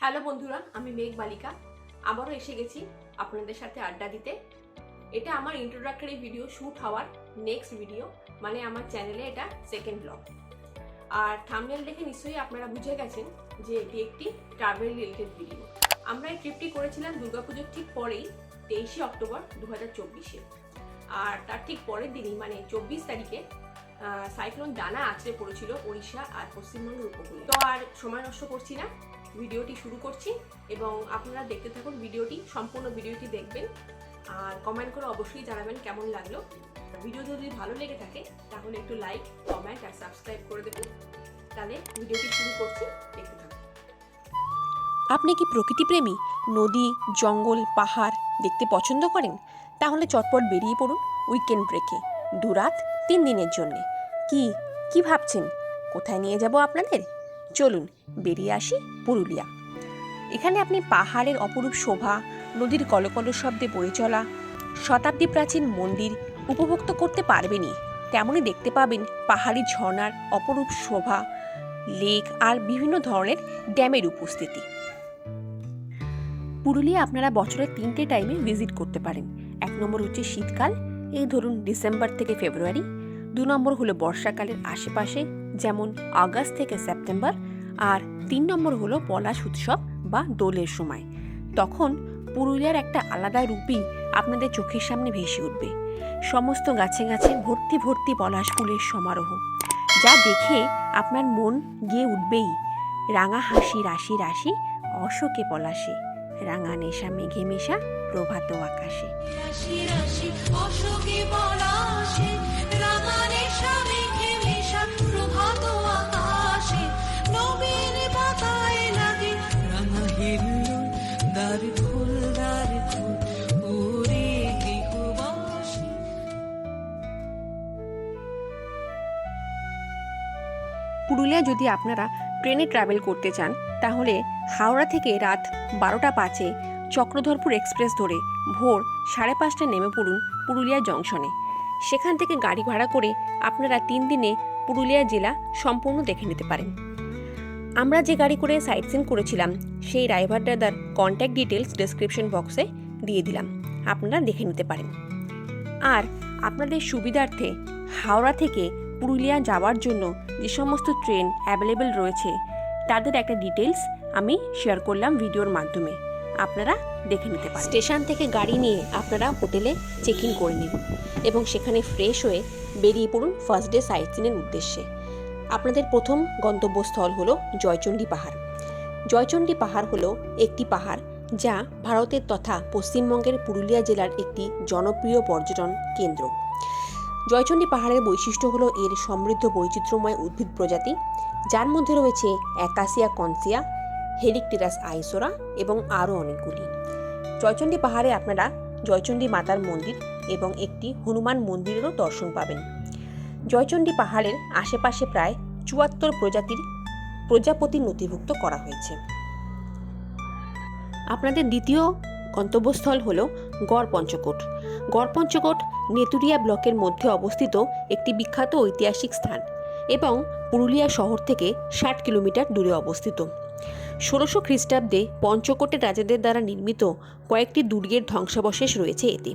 Hello বন্ধুরা, আমি মেঘ বালিকা আবারও এসে গেছি আপনাদের সাথে আড্ডা দিতে। এটা আমার ইন্ট্রোডাক্টরি ভিডিও শ্যুট হওয়ার নেক্সট ভিডিও, মানে আমার চ্যানেলে এটা সেকেন্ড ব্লগ। আর থাম্বনেল দেখে নিশ্চয়ই আপনারা বুঝে গেছেন যে এটি একটি ট্রাভেল রিলেটেড ভিডিও। আমরা এই ট্রিপটি করেছিলাম দুর্গাপুজোর ঠিক পরেই, 23শে অক্টোবর 2024-এ। আর তার ঠিক পরের দিনই মানে 24 তারিখে সাইক্লোন ডানা আছড়ে পড়েছিল ওড়িশা আর পশ্চিমবঙ্গের উপকূলে। তো আর সময় নষ্ট করছি না, ভিডিওটি শুরু করছি এবং আপনারা দেখতে থাকুন ভিডিওটি। সম্পূর্ণ ভিডিওটি দেখবেন আর কমেন্ট করে অবশ্যই জানাবেন কেমন লাগলো। ভিডিও যদি ভালো লেগে থাকে তাহলে একটু লাইক, কমেন্ট আর সাবস্ক্রাইব করে দেবেন। তাহলে ভিডিওটি শুরু করছি, দেখতে থাকুন। আপনি কি প্রকৃতিপ্রেমী, নদী, জঙ্গল, পাহাড় দেখতে পছন্দ করেন? তাহলে চটপট বেরিয়ে পড়ুন উইকেন্ড ব্রেকে 2 রাত 3 দিনের জন্যে। কি ভাবছেন কোথায় নিয়ে যাব আপনাদের? চলুন বেরিয়ে আসি পুরুলিয়া। এখানে আপনি পাহাড়ের অপরূপ শোভা, নদীর কলকল শব্দে বয়ে চলা শতাব্দী প্রাচীন মন্দির উপভোগ তো করতে পারবেনই, তেমনই দেখতে পাবেন পাহাড়ি ঝর্ণার অপরূপ শোভা, লেক আর বিভিন্ন ধরনের ড্যামের উপস্থিতি। পুরুলিয়া আপনারা বছরের 3টে টাইমে ভিজিট করতে পারেন। 1 নম্বর হচ্ছে শীতকাল, এই ধরুন ডিসেম্বর থেকে ফেব্রুয়ারি। 2 নম্বর হলো বর্ষাকালের আশেপাশে, যেমন আগস্ট থেকে সেপ্টেম্বর। আর 3 নম্বর হলো পলাশ উৎসব বা দোলের সময়। তখন পুরুলিয়ার একটা আলাদা রূপই আপনাদের চোখের সামনে ভেসে উঠবে। সমস্ত গাছে গাছে ভর্তি ভর্তি পলাশ ফুলের সমারোহ, যা দেখে আপনার মন গিয়ে উঠবেই। রাঙা হাসি রাশি রাশি অশোকে পলাশে, রাঙা নেশা মেঘে মেশা প্রভাত আকাশে। পুরুলিয়া যদি আপনারা ট্রেনে ট্রাভেল করতে চান, তাহলে হাওড়া থেকে রাত 12টা 5-এ চক্রধরপুর এক্সপ্রেস ধরে ভোর 5:30টায় নেমে পড়ুন পুরুলিয়া জংশনে। সেখান থেকে গাড়ি ভাড়া করে আপনারা 3 দিনে পুরুলিয়া জেলা সম্পূর্ণ দেখে নিতে পারেন। আমরা যে গাড়ি করে সাইট সিন করেছিলাম সেই ড্রাইভার দাদার কন্ট্যাক্ট ডিটেলস ডেসক্রিপশন বক্সে দিয়ে দিলাম, আপনারা দেখে নিতে পারেন। আর আপনাদের সুবিধার্থে হাওড়া থেকে পুরুলিয়া যাওয়ার জন্য যে সমস্ত ট্রেন অ্যাভেলেবেল রয়েছে তাদের একটা ডিটেলস আমি শেয়ার করলাম ভিডিওর মাধ্যমে, আপনারা দেখে নিতে পারেন। স্টেশন থেকে গাড়ি নিয়ে আপনারা হোটেলে চেক ইন করে নিন এবং সেখানে ফ্রেশ হয়ে বেরিয়ে পড়ুন ফার্স্ট ডে সাইট সিনের উদ্দেশ্যে। আপনাদের প্রথম গন্তব্যস্থল হলো জয়চণ্ডী পাহাড়। জয়চণ্ডী পাহাড় হলো একটি পাহাড় যা ভারতের তথা পশ্চিমবঙ্গের পুরুলিয়া জেলার একটি জনপ্রিয় পর্যটন কেন্দ্র। জয়চণ্ডী পাহাড়ের বৈশিষ্ট্য হলো এর সমৃদ্ধ বৈচিত্র্যময় উদ্ভিদ প্রজাতি, যার মধ্যে রয়েছে অ্যাকাসিয়া কনসিয়া, হেলিকটেরাস আইসোরা এবং আরও অনেকগুলি। জয়চণ্ডী পাহাড়ে আপনারা জয়চণ্ডী মাতার মন্দির এবং একটি হনুমান মন্দিরেরও দর্শন পাবেন। জয়চণ্ডী পাহাড়ের আশেপাশে প্রায় 74 প্রজাতির প্রজাপতি নথিভুক্ত করা হয়েছে। আপনাদের দ্বিতীয় গন্তব্যস্থল হলো গড় পঞ্চকোট। গড় পঞ্চকোট নেতুরিয়া ব্লকের মধ্যে অবস্থিত একটি বিখ্যাত ঐতিহাসিক স্থান এবং পুরুলিয়া শহর থেকে 60 কিলোমিটার দূরে অবস্থিত। 1600 খ্রিস্টাব্দে পঞ্চকোটের রাজাদের দ্বারা নির্মিত কয়েকটি দুর্গের ধ্বংসাবশেষ রয়েছে এতে।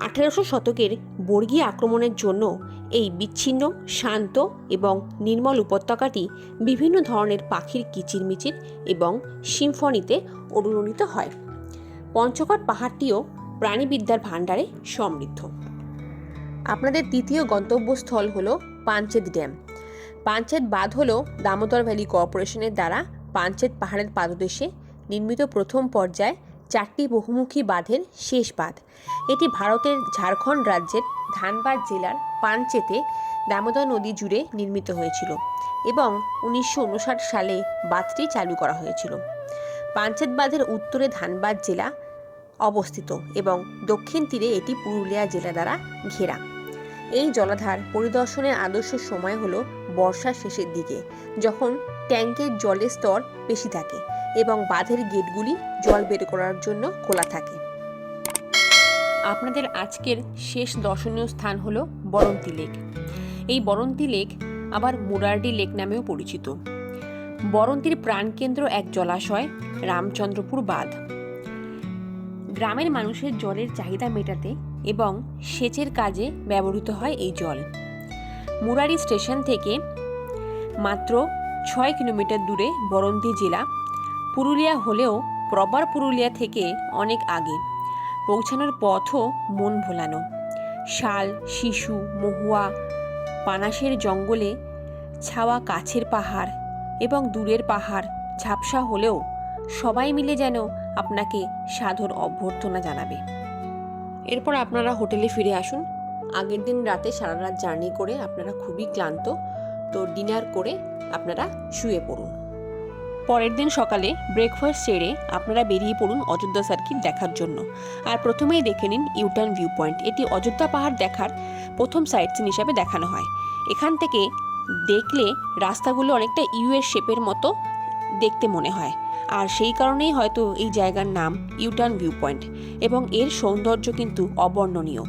1800 শতকের বর্গী আক্রমণের জন্য এই বিচ্ছিন্ন, শান্ত এবং নির্মল উপত্যকাটি বিভিন্ন ধরনের পাখির কিচিরমিচির এবং সিম্ফনিতে অনুরণিত হয়। পঞ্চকোট পাহাড়টিও প্রাণীবিদ্যার ভাণ্ডারে সমৃদ্ধ। আপনাদের তৃতীয় গন্তব্যস্থল হলো পাঞ্চেত ড্যাম। পাঞ্চেত বাঁধ হলো দামোদর ভ্যালি কর্পোরেশনের দ্বারা পাঞ্চেত পাহাড়ের পাদদেশে নির্মিত প্রথম পর্যায়ে 4টি বহুমুখী বাঁধের শেষ বাঁধ। এটি ভারতের ঝাড়খণ্ড রাজ্যের ধানবাদ জেলার পাঞ্চেতে দামোদর নদী জুড়ে নির্মিত হয়েছিল এবং 1959 সালে বাঁধটি চালু করা হয়েছিল। পাঞ্চেত বাঁধের উত্তরে ধানবাদ জেলা অবস্থিত এবং দক্ষিণ তীরে এটি পুরুলিয়া জেলা দ্বারা ঘেরা। এই জলাধার পরিদর্শনের আদর্শ সময় হলো বর্ষার শেষের দিকে, যখন ট্যাঙ্কের জলের স্তর বেশি থাকে এবং বাঁধের গেটগুলি জল বের করার জন্য খোলা থাকে। আপনাদের আজকের শেষ দর্শনীয় স্থান হলো বরন্তি লেক। এই বরন্তি লেক আবার মুরারডি লেক নামেও পরিচিত। বরন্তির প্রাণকেন্দ্র এক জলাশয় রামচন্দ্রপুর বাঁধ। গ্রামের মানুষের জলের চাহিদা মেটাতে এবং সেচের কাজে ব্যবহৃত হয় এই জল। মুরারি স্টেশন থেকে মাত্র 6 কিলোমিটার দূরে বরন্তি জেলা। পুরুলিয়া হলেও প্রপার পুরুলিয়া থেকে অনেক আগে। পৌঁছানোর পথও মন ভোলানো। শাল, শিশু, মহুয়া, পানাসের জঙ্গলে ছাওয়া কাছের পাহাড় এবং দূরের পাহাড় ঝাপসা হলেও সবাই মিলে যেন আপনাকে সাদর অভ্যর্থনা জানাবে। এরপর আপনারা হোটেলে ফিরে আসুন। আগের দিন রাতে সারা রাত জার্নি করে আপনারা খুবই ক্লান্ত, তো ডিনার করে আপনারা শুয়ে পড়ুন। পরের দিন সকালে ব্রেকফাস্ট সেরে আপনারা বেরিয়ে পড়ুন অযোধ্যা সার্কিট দেখার জন্য। আর প্রথমেই দেখে নিন ইউটার্ন ভিউ পয়েন্ট। এটি অযোধ্যা পাহাড় দেখার প্রথম সাইট সিন হিসাবে দেখানো হয়। এখান থেকে দেখলে রাস্তাগুলো অনেকটা ইউএর শেপের মতো দেখতে মনে হয়, আর সেই কারণেই হয়তো এই জায়গার নাম ইউটার্ন ভিউ পয়েন্ট, এবং এর সৌন্দর্য কিন্তু অবর্ণনীয়।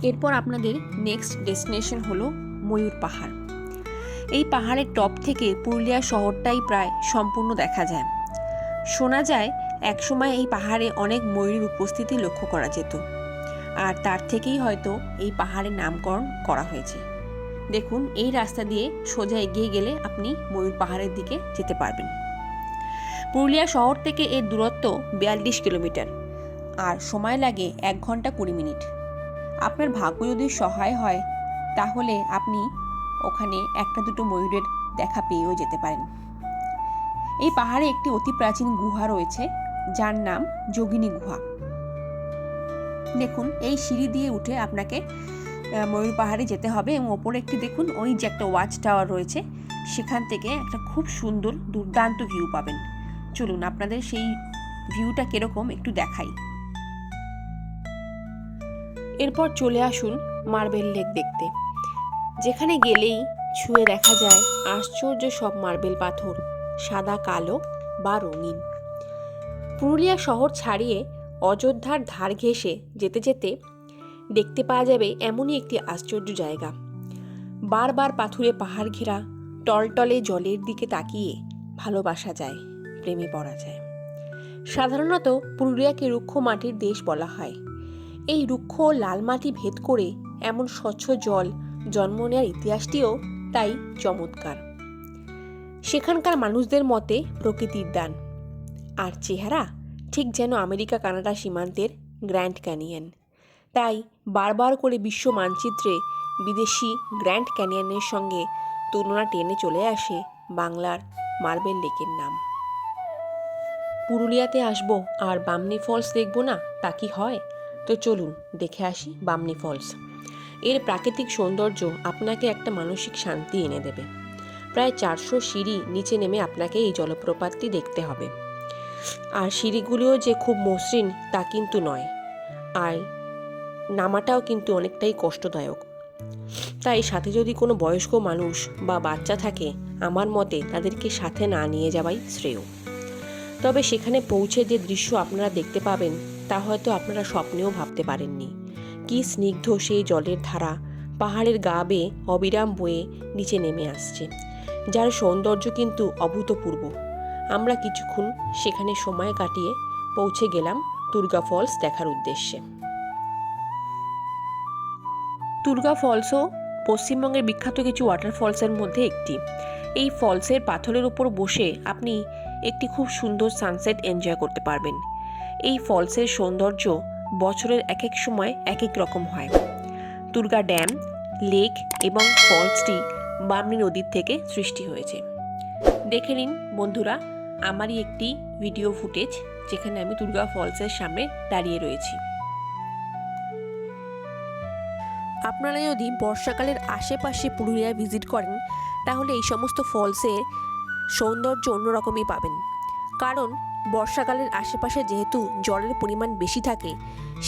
এরপর আপনাদের নেক্সট ডেস্টিনেশন হলো ময়ূর পাহাড়। এই পাহাড়ের টপ থেকে পুরুলিয়া শহরটাই প্রায় সম্পূর্ণ দেখা যায়। শোনা যায় একসময় এই পাহাড়ে অনেক ময়ূরের উপস্থিতি লক্ষ্য করা যেত, আর তার থেকেই হয়তো এই পাহাড়ের নামকরণ করা হয়েছে। দেখুন, এই রাস্তা দিয়ে সোজা এগিয়ে গেলে আপনি ময়ূর পাহাড়ের দিকে যেতে পারবেন। পুরুলিয়া শহর থেকে এর দূরত্ব 42 কিলোমিটার, আর সময় লাগে 1 ঘন্টা 20 মিনিট। আপনার ভাগ্য যদি সহায় হয় তাহলে আপনি ওখানে একটা দুটো ময়ূরের দেখা পেয়েও যেতে পারেন। এই পাহাড়ে একটি অতি প্রাচীন গুহা রয়েছে, যার নাম যোগিনী গুহা। দেখুন, এই সিঁড়ি দিয়ে উঠে আপনাকে ময়ূর পাহাড়ে যেতে হবে, এবং ওপরে একটি দেখুন ওই যে একটা ওয়াচ টাওয়ার রয়েছে, সেখান থেকে একটা খুব সুন্দর দুর্দান্ত ভিউ পাবেন। চলুন আপনাদের সেই ভিউটা কিরকম একটু দেখাই। এরপর চলে আসুন মার্বেল লেক দেখতে, যেখানে গেলেই ছুঁয়ে দেখা যায় আশ্চর্য সব মার্বেল পাথর, সাদা, কালো বা রঙিন। পুরুলিয়া শহর ছাড়িয়ে অযোধ্যার ধার ঘেঁষে যেতে যেতে দেখতে পাওয়া যাবে এমনই একটি আশ্চর্য জায়গা। বারবার পাথুরে পাহাড় ঘেরা টলটলে জলের দিকে তাকিয়ে ভালোবাসা যায়, প্রেমে পড়া যায়। সাধারণত পুরুলিয়াকে রুক্ষ মাটির দেশ বলা হয়। এই রুক্ষ লাল মাটি ভেদ করে এমন স্বচ্ছ জল জন্ম নেওয়ার ইতিহাসটিও তাই চমৎকার। সেখানকার মানুষদের মতে প্রকৃতির দান, আর চেহারা ঠিক যেন আমেরিকা কানাডা সীমান্তের গ্র্যান্ড ক্যানিয়ন। তাই বারবার করে বিশ্ব মানচিত্রে বিদেশি গ্র্যান্ড ক্যানিয়নের সঙ্গে তুলনা টেনে চলে আসে বাংলার মার্বেল লেকের নাম। পুরুলিয়াতে আসবো আর বামনি ফলস দেখবো না, তা কি হয়? তো চলুন দেখে আসি বামনি ফলস। এর প্রাকৃতিক সৌন্দর্য আপনাকে একটা মানসিক শান্তি এনে দেবে। প্রায় 400 সিঁড়ি নিচে নেমে আপনাকে এই জলপ্রপাতটি দেখতে হবে। আর সিঁড়িগুলিও যে খুব মসৃণ তা কিন্তু নয়, আর নামাটাও কিন্তু অনেকটাই কষ্টদায়ক। তাই সাথে যদি কোনো বয়স্ক মানুষ বা বাচ্চা থাকে, আমার মতে তাদেরকে সাথে না নিয়ে যাওয়াই শ্রেয়। তবে সেখানে পৌঁছে যে দৃশ্য আপনারা দেখতে পাবেন তা হয়তো আপনারা স্বপ্নেও ভাবতে পারেননি। কি স্নিগ্ধ সেই জলের ধারা পাহাড়ের গা বেয়ে অবিরাম বয়ে নিচে নেমে আসছে, যার সৌন্দর্য কিন্তু অভূতপূর্ব। আমরা কিছুক্ষণ সেখানে সময় কাটিয়ে পৌঁছে গেলাম দুর্গা ফলস দেখার উদ্দেশ্যে। দুর্গা ফলসও পশ্চিমবঙ্গের বিখ্যাত কিছু ওয়াটারফলসের মধ্যে একটি। এই ফলসের পাথরের উপর বসে আপনি একটি খুব সুন্দর সানসেট এনজয় করতে পারবেন। এই ফলসের সৌন্দর্য বছরের এক এক সময় এক এক রকম হয়। দুর্গা ড্যাম, লেক এবং ফলসটি বামনি নদীর থেকে সৃষ্টি হয়েছে। দেখে নিন বন্ধুরা আমারই একটি ভিডিও ফুটেজ, যেখানে আমি দুর্গা ফলসের সামনে দাঁড়িয়ে রয়েছি। আপনারা যদি বর্ষাকালের আশেপাশে পুরুলিয়া ভিজিট করেন তাহলে এই সমস্ত ফলসের সৌন্দর্য অন্যরকমই পাবেন। কারণ বর্ষাকালের আশেপাশে যেহেতু জলের পরিমাণ বেশি থাকে,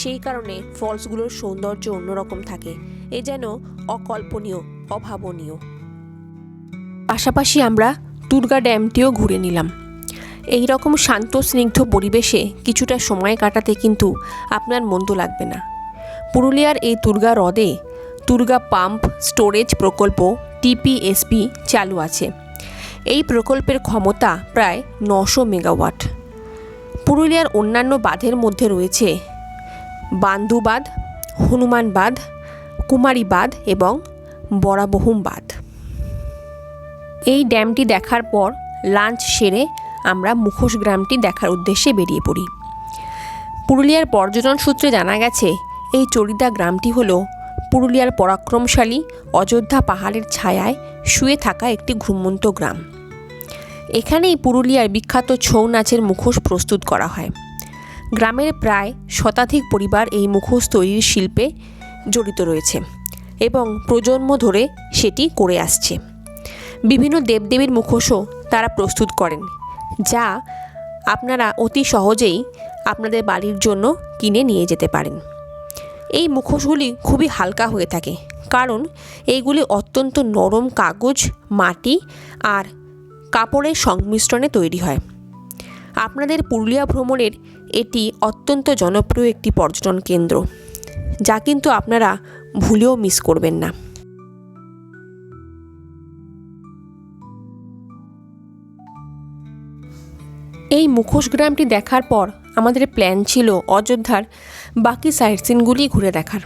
সেই কারণে ফলসগুলোর সৌন্দর্য অন্যরকম থাকে। এ যেন অকল্পনীয়, অভাবনীয়। পাশাপাশি আমরা দুর্গা ড্যামটিও ঘুরে নিলাম। এই রকম শান্ত স্নিগ্ধ পরিবেশে কিছুটা সময় কাটাতে কিন্তু আপনার মন্দ লাগবে না। পুরুলিয়ার এই দুর্গা হ্রদে দুর্গা পাম্প স্টোরেজ প্রকল্প টিপিএসপি চালু আছে। এই প্রকল্পের ক্ষমতা প্রায় 900 মেগাওয়াট। পুরুলিয়ার অন্যান্য বাঁধের মধ্যে রয়েছে বান্দু বাঁধ, হনুমান বাঁধ, কুমারী বাঁধ এবং বরাবহুম বাঁধ। এই ড্যামটি দেখার পর লাঞ্চ সেরে আমরা মুখোশ গ্রামটি দেখার উদ্দেশ্যে বেরিয়ে পড়ি। পুরুলিয়ার পর্যটন সূত্রে জানা গেছে এই চরিদা গ্রামটি হল পুরুলিয়ার পরাক্রমশালী অযোধ্যা পাহাড়ের ছায়ায় শুয়ে থাকা একটি ঘুমন্ত গ্রাম। এখানেই পুরুলিয়ার বিখ্যাত ছৌ নাচের মুখোশ প্রস্তুত করা হয়। গ্রামের প্রায় শতাধিক পরিবার এই মুখোশ তৈরির শিল্পে জড়িত রয়েছে এবং প্রজন্ম ধরে সেটি করে আসছে। বিভিন্ন দেবদেবীর মুখোশও তারা প্রস্তুত করেন, যা আপনারা অতি সহজেই আপনাদের বাড়ির জন্য কিনে নিয়ে যেতে পারেন। এই মুখোশগুলি খুবই হালকা হয়ে থাকে, কারণ এইগুলি অত্যন্ত নরম কাগজ, মাটি আর কাপড়ের সংমিশ্রণে তৈরি হয়। আপনাদের পুরুলিয়া ভ্রমণের এটি অত্যন্ত জনপ্রিয় একটি পর্যটন কেন্দ্র, যা কিন্তু আপনারা ভুলেও মিস করবেন না। এই মুখোশ গ্রামটি দেখার পর আমাদের প্ল্যান ছিল অযোধ্যার বাকি সাইট সিনগুলি ঘুরে দেখার,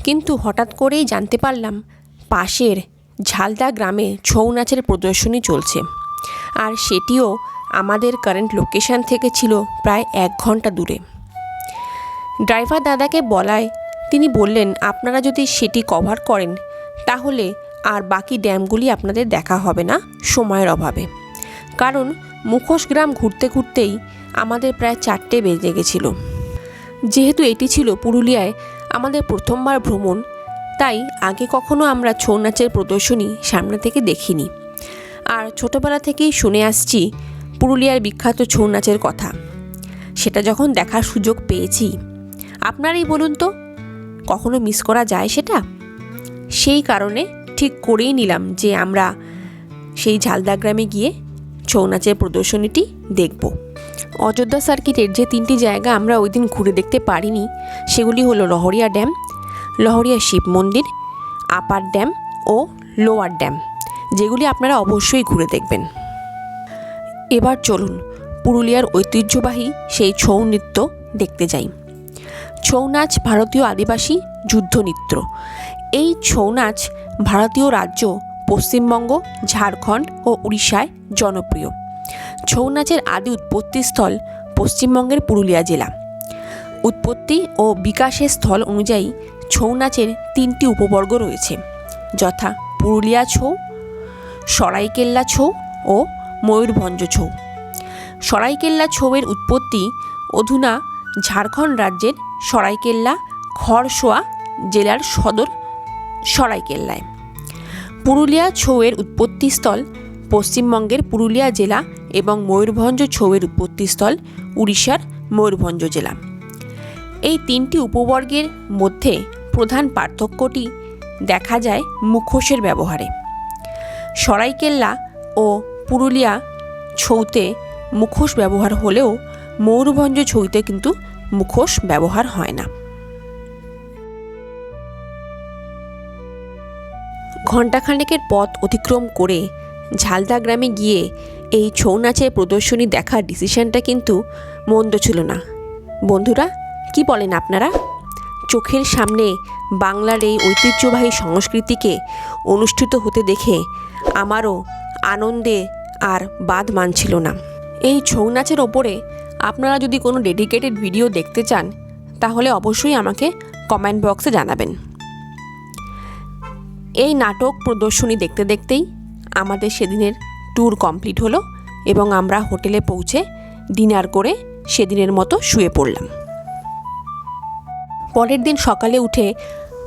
কিন্তু হঠাৎ করেই জানতে পারলাম পাশের ঝালদা গ্রামে ছৌ নাচের প্রদর্শনী চলছে, আর সেটিও আমাদের কারেন্ট লোকেশন থেকে ছিল প্রায় 1 ঘন্টা দূরে। ড্রাইভার দাদাকে বলায় তিনি বললেন আপনারা যদি সেটি কভার করেন তাহলে আর বাকি ড্যামগুলি আপনাদের দেখা হবে না সময়ের অভাবে, কারণ মুখোশ গ্রাম ঘুরতে ঘুরতেই আমাদের প্রায় 4টে বেজে গেছিল। যেহেতু এটি ছিল পুরুলিয়ায় আমাদের প্রথমবার ভ্রমণ, তাই আগে কখনো আমরা ছৌ নাচের প্রদর্শনী সামনে থেকে দেখিনি, আর ছোটোবেলা থেকেই শুনে আসছি পুরুলিয়ার বিখ্যাত ছৌ নাচের কথা। সেটা যখন দেখার সুযোগ পেয়েছি, আপনারাই বলুন তো কখনো মিস করা যায় সেটা? সেই কারণে ঠিক করেই নিলাম যে আমরা সেই ঝালদা গ্রামে গিয়ে ছৌ নাচের প্রদর্শনীটি দেখব। অযোধ্যা সার্কিটের যে 3টি জায়গা আমরা ওই দিন ঘুরে দেখতে পারিনি সেগুলি হলো লহরিয়া ড্যাম, লহরিয়া শিব মন্দির, আপার ড্যাম ও লোয়ার ড্যাম, যেগুলি আপনারা অবশ্যই ঘুরে দেখবেন। এবার চলুন পুরুলিয়ার ঐতিহ্যবাহী সেই ছৌ নৃত্য দেখতে যাই। ছৌ নাচ ভারতীয় আদিবাসী যুদ্ধ নৃত্য। এই ছৌ নাচ ভারতীয় রাজ্য পশ্চিমবঙ্গ, ঝাড়খণ্ড ও উড়িষ্যায় জনপ্রিয়। ছৌ নাচের আদি উৎপত্তিস্থল পশ্চিমবঙ্গের পুরুলিয়া জেলা। উৎপত্তি ও বিকাশের স্থল অনুযায়ী ছৌ নাচের 3টি উপবর্গ রয়েছে, যথা পুরুলিয়া ছৌ, সরাইকেল্লা ছৌ ও ময়ূরভঞ্জ ছৌ। সরাইকেল্লা ছৌয়ের উৎপত্তি অধুনা ঝাড়খণ্ড রাজ্যের সরাইকেল্লা খরসোয়া জেলার সদর সরাইকেল্লায়। পুরুলিয়া ছৌয়ের উৎপত্তিস্থল পশ্চিমবঙ্গের পুরুলিয়া জেলা এবং ময়ূরভঞ্জ ছৌয়ের উৎপত্তিস্থল উড়িষ্যার ময়ূরভঞ্জ জেলা। এই 3টি উপবর্গের মধ্যে প্রধান পার্থক্যটি দেখা যায় মুখোশের ব্যবহারে। সরাইকেল্লা ও পুরুলিয়া ছৌতে মুখোশ ব্যবহার হলেও ময়ূরভঞ্জ ছৌতে কিন্তু মুখোশ ব্যবহার হয় না। ঘণ্টাখানেকের পথ অতিক্রম করে ঝালদা গ্রামে গিয়ে এই ছৌ নাচের প্রদর্শনী দেখার ডিসিশনটা কিন্তু মন্দ ছিল না। বন্ধুরা, কি বলেন আপনারা? চোখের সামনে বাংলার এই ঐতিহ্যবাহী সংস্কৃতিকে অনুষ্ঠিত হতে দেখে আমারও আনন্দে আর বাদ মানছিল না। এই ছৌ নাচের ওপরে আপনারা যদি কোনো ডেডিকেটেড ভিডিও দেখতে চান তাহলে অবশ্যই আমাকে কমেন্ট বক্সে জানাবেন। এই নাটক প্রদর্শনী দেখতে দেখতেই আমাদের সেদিনের ট্যুর কমপ্লিট হলো এবং আমরা হোটেলে পৌঁছে ডিনার করে সেদিনের মতো শুয়ে পড়লাম। পরের দিন সকালে উঠে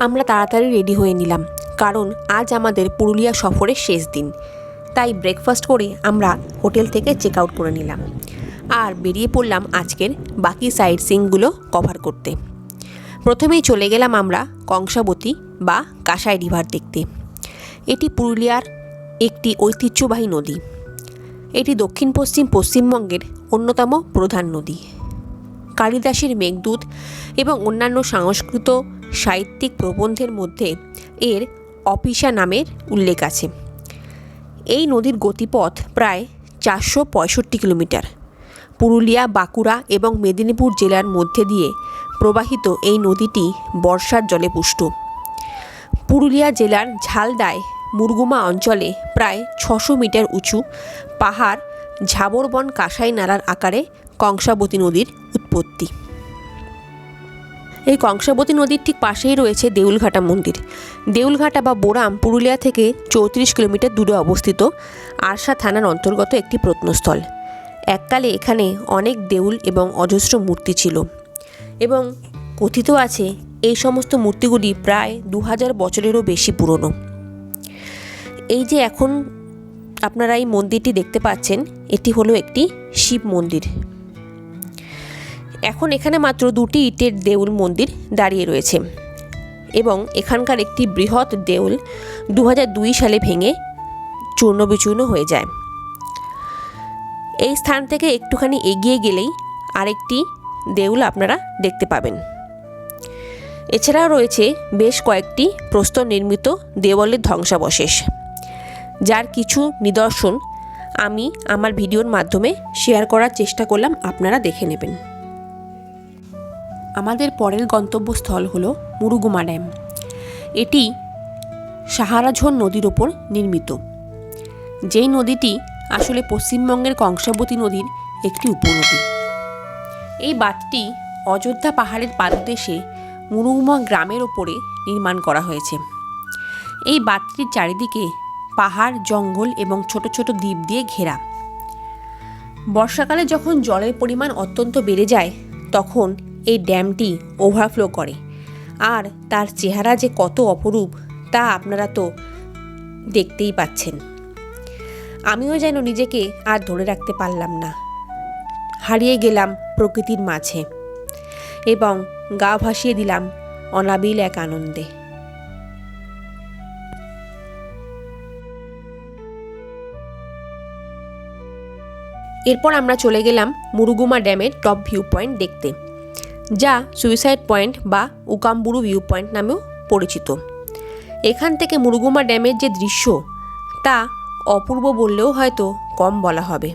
আমরা তাড়াতাড়ি রেডি হয়ে নিলাম, কারণ আজ আমাদের পুরুলিয়া সফরের শেষ দিন। তাই ব্রেকফাস্ট করে আমরা হোটেল থেকে চেক আউট করে নিলাম আর বেরিয়ে পড়লাম আজকের বাকি সাইট সিইংগুলো কভার করতে। প্রথমেই চলে গেলাম আমরা কংসাবতী বা কাঁসাই রিভার দেখতে। এটি পুরুলিয়ার একটি ঐতিহ্যবাহী নদী। এটি দক্ষিণ পশ্চিম পশ্চিমবঙ্গের অন্যতম প্রধান নদী। কালিদাসের মেঘদূত এবং অন্যান্য সংস্কৃত সাহিত্যিক প্রবন্ধের মধ্যে এর অপিসা নামের উল্লেখ আছে। এই নদীর গতিপথ প্রায় 465 কিলোমিটার। পুরুলিয়া, বাঁকুড়া এবং মেদিনীপুর জেলার মধ্যে দিয়ে প্রবাহিত এই নদীটি বর্ষার জলে পুষ্ট। পুরুলিয়া জেলার ঝালদায় মুরগুমা অঞ্চলে প্রায় 600 মিটার উঁচু পাহাড় ঝাবরবন কাঁসাই নালার আকারে কংসাবতী নদীর উৎপত্তি। এই কংসাবতী নদীর ঠিক পাশেই রয়েছে দেউলঘাটা মন্দির। দেউলঘাটা বা বোরাম পুরুলিয়া থেকে 34 কিলোমিটার দূরে অবস্থিত আরসা থানার অন্তর্গত একটি প্রত্নস্থল। এককালে এখানে অনেক দেউল এবং অজস্র মূর্তি ছিল এবং কথিত আছে এই সমস্ত মূর্তিগুলি প্রায় 2000 বছরেরও বেশি পুরনো। এই যে এখন আপনারা এই মন্দিরটি দেখতে পাচ্ছেন, এটি হলো একটি শিব মন্দির। এখন এখানে মাত্র 2টি ইটের দেউল মন্দির দাঁড়িয়ে রয়েছে এবং এখানকার একটি বৃহৎ দেউল 2002 সালে ভেঙে চূর্ণ বিচূর্ণ হয়ে যায়। এই স্থান থেকে একটুখানি এগিয়ে গেলেই আরেকটি দেউল আপনারা দেখতে পাবেন। এছাড়াও রয়েছে বেশ কয়েকটি প্রস্তর নির্মিত দেওয়ালের ধ্বংসাবশেষ, যার কিছু নিদর্শন আমি আমার ভিডিওর মাধ্যমে শেয়ার করার চেষ্টা করলাম, আপনারা দেখে নেবেন। আমাদের পরের গন্তব্যস্থল হলো মুরুগুমা ড্যাম। এটি সাহারাঝোর নদীর ওপর নির্মিত, যেই নদীটি আসলে পশ্চিমবঙ্গের কংসাবতী নদীর একটি উপনদী। এই বাঁধটি অযোধ্যা পাহাড়ের পাদদেশে মুরুগুমা গ্রামের ওপরে নির্মাণ করা হয়েছে। এই বাঁধটির চারিদিকে পাহাড়, জঙ্গল এবং ছোট ছোট দ্বীপ দিয়ে ঘেরা। বর্ষাকালে যখন জলের পরিমাণ অত্যন্ত বেড়ে যায় তখন এই ড্যামটি ওভারফ্লো করে, আর তার চেহারা যে কত অপরূপ তা আপনারা তো দেখতেই পাচ্ছেন। আমিও যেন নিজেকে আর ধরে রাখতে পারলাম না, হারিয়ে গেলাম প্রকৃতির মাঝে এবং গা ভাসিয়ে দিলাম অনাবিল এক আনন্দে। এরপর আমরা চলে গেলাম মুরুগুমা ড্যামের টপ ভিউ পয়েন্ট দেখতে, যা সুইসাইড পয়েন্ট বা উকামবুরু ভিউ পয়েন্ট নামেও পরিচিত। এখান থেকে মুরুগুমা ড্যামের যে দৃশ্য তা অপূর্ব বললেও হয়তো কম বলা হবে।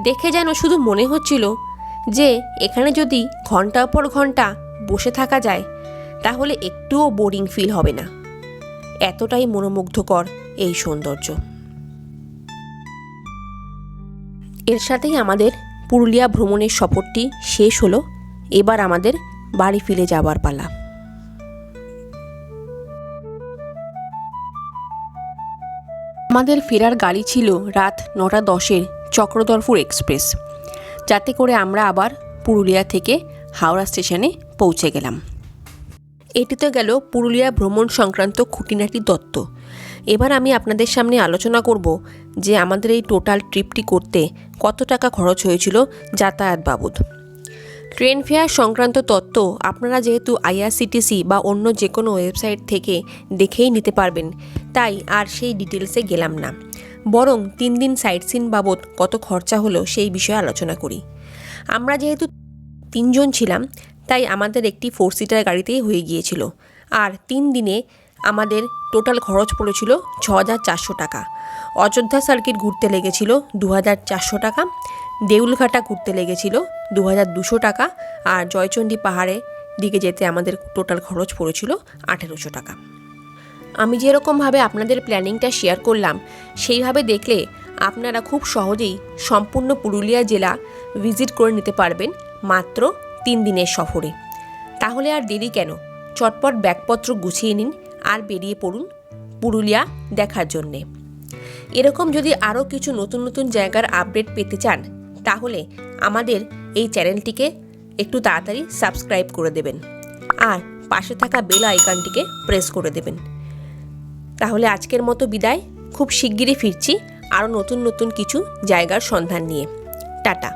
দেখে যেন শুধু মনে হচ্ছিল যে এখানে যদি ঘন্টার পর ঘন্টা বসে থাকা যায় তাহলে একটুও বোরিং ফিল হবে না, এতটাই মনোমুগ্ধকর এই সৌন্দর্য। এর সাথেই আমাদের পুরুলিয়া ভ্রমণের সফরটি শেষ হলো। এবার আমাদের বাড়ি ফিরে যাবার পালা। আমাদের ফেরার গাড়ি ছিল রাত 9:10 চক্রধরপুর এক্সপ্রেস, যাতে করে আমরা আবার পুরুলিয়া থেকে হাওড়া স্টেশনে পৌঁছে গেলাম। এটি তো গেল পুরুলিয়া ভ্রমণ সংক্রান্ত খুঁটিনাটি তত্ত্ব। এবার আমি আপনাদের সামনে আলোচনা করব যে আমাদের এই টোটাল ট্রিপটি করতে কত টাকা খরচ হয়েছিল যাতায়াত বাবদ। ট্রেন ফেয়ার সংক্রান্ত তথ্য আপনারা যেহেতু আইআরসিটিসি বা অন্য যে কোনো ওয়েবসাইট থেকে দেখেই নিতে পারবেন, তাই আর সেই ডিটেলসে গেলাম না, বরং 3 দিন সাইট সিন বাবদ কত খরচা হলো সেই বিষয়ে আলোচনা করি। আমরা যেহেতু 3 জন ছিলাম তাই আমাদের একটি 4 সিটার গাড়িতেই হয়ে গিয়েছিল, আর 3 দিনে আমাদের টোটাল খরচ পড়েছিল 6400 টাকা। অযোধ্যা সার্কিট ঘুরতে লেগেছিল 2400 টাকা, দেউলঘাটা ঘুরতে লেগেছিল 2200 টাকা, আর জয়চণ্ডী পাহাড়ের দিকে যেতে আমাদের টোটাল খরচ পড়েছিল 1800 টাকা। আমি যেরকমভাবে আপনাদের প্ল্যানিংটা শেয়ার করলাম সেইভাবে দেখলে আপনারা খুব সহজেই সম্পূর্ণ পুরুলিয়া জেলা ভিজিট করে নিতে পারবেন মাত্র 3 দিনের সফরে। তাহলে আর দেরি কেন, চটপট ব্যাগপত্র গুছিয়ে নিন আর বেরিয়ে পড়ুন পুরুলিয়া দেখার জন্যে। এরকম যদি আরও কিছু নতুন নতুন জায়গার আপডেট পেতে চান তাহলে আমাদের এই চ্যানেলটিকে একটু তাড়াতাড়ি সাবস্ক্রাইব করে দেবেন আর পাশে থাকা বেল আইকনটিকে প্রেস করে দেবেন। তাহলে আজকের মতো বিদায়, খুব শিগগিরই ফিরছি আরও নতুন নতুন কিছু জায়গার সন্ধান নিয়ে। টাটা।